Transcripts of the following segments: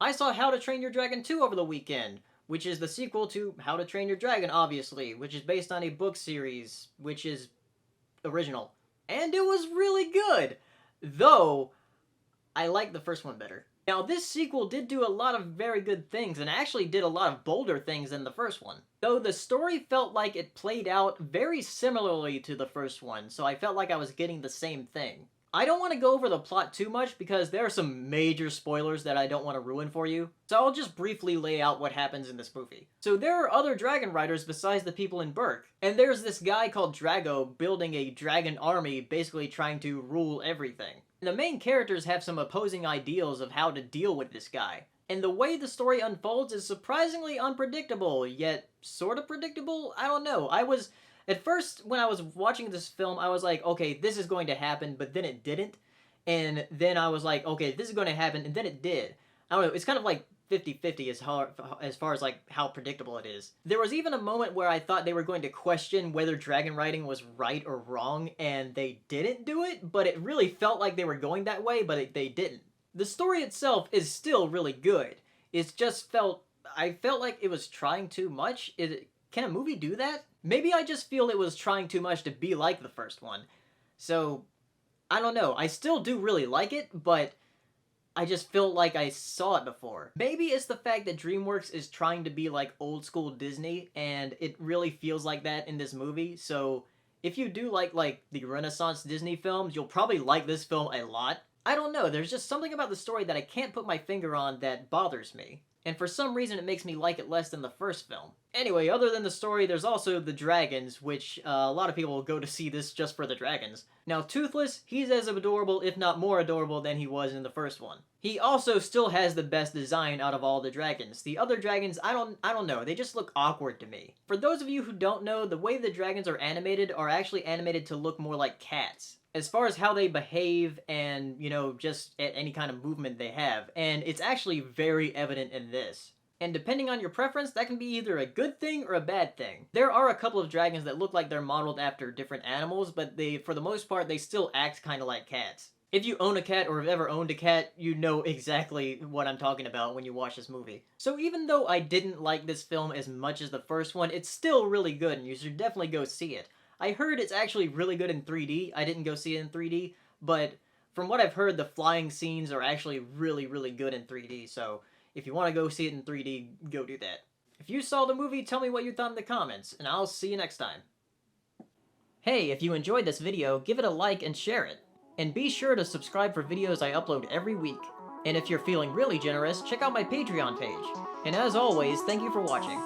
I saw How to Train Your Dragon 2 over the weekend, which is the sequel to How to Train Your Dragon, obviously, which is based on a book series, which is original. And it was really good! Though, I like the first one better. Now, this sequel did do a lot of very good things, and actually did a lot of bolder things than the first one. Though the story felt like it played out very similarly to the first one, so I felt like I was getting the same thing. I don't want to go over the plot too much because there are some major spoilers that I don't want to ruin for you, so I'll just briefly lay out what happens in this movie. So there are other dragon riders besides the people in Berk, and there's this guy called Drago building a dragon army basically trying to rule everything. And the main characters have some opposing ideals of how to deal with this guy. And the way the story unfolds is surprisingly unpredictable, yet sort of predictable? I don't know. At first, when I was watching this film, I was like, okay, this is going to happen, but then it didn't. And then I was like, okay, this is going to happen, and then it did. I don't know, it's kind of like 50-50 as far as like how predictable it is. There was even a moment where I thought they were going to question whether dragon riding was right or wrong, and they didn't do it, but it really felt like they were going that way, but they didn't. The story itself is still really good. I felt like it was trying too much. Can a movie do that? Maybe I just feel it was trying too much to be like the first one. So, I don't know. I still do really like it, but I just feel like I saw it before. Maybe it's the fact that DreamWorks is trying to be like old school Disney, and it really feels like that in this movie, so if you do like the Renaissance Disney films, you'll probably like this film a lot. I don't know, there's just something about the story that I can't put my finger on that bothers me. And for some reason it makes me like it less than the first film. Anyway, other than the story, there's also the dragons, which a lot of people will go to see this just for the dragons. Now, Toothless, he's as adorable, if not more adorable, than he was in the first one. He also still has the best design out of all the dragons. The other dragons, I don't know, they just look awkward to me. For those of you who don't know, the way the dragons are actually animated to look more like cats, as far as how they behave and, you know, just any kind of movement they have, and it's actually very evident in this. And depending on your preference, that can be either a good thing or a bad thing. There are a couple of dragons that look like they're modeled after different animals, but for the most part, they still act kind of like cats. If you own a cat or have ever owned a cat, you know exactly what I'm talking about when you watch this movie. So even though I didn't like this film as much as the first one, it's still really good and you should definitely go see it. I heard it's actually really good in 3D. I didn't go see it in 3D, but from what I've heard, the flying scenes are actually really, really good in 3D, so if you want to go see it in 3D, go do that. If you saw the movie, tell me what you thought in the comments, and I'll see you next time. Hey, if you enjoyed this video, give it a like and share it. And be sure to subscribe for videos I upload every week. And if you're feeling really generous, check out my Patreon page. And as always, thank you for watching.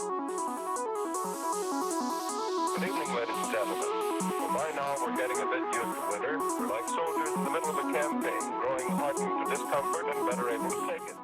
Good evening, ladies and gentlemen. Well, by now we're getting a bit used to winter. We're like soldiers in the middle of a campaign, growing hardened to discomfort and better able to take it.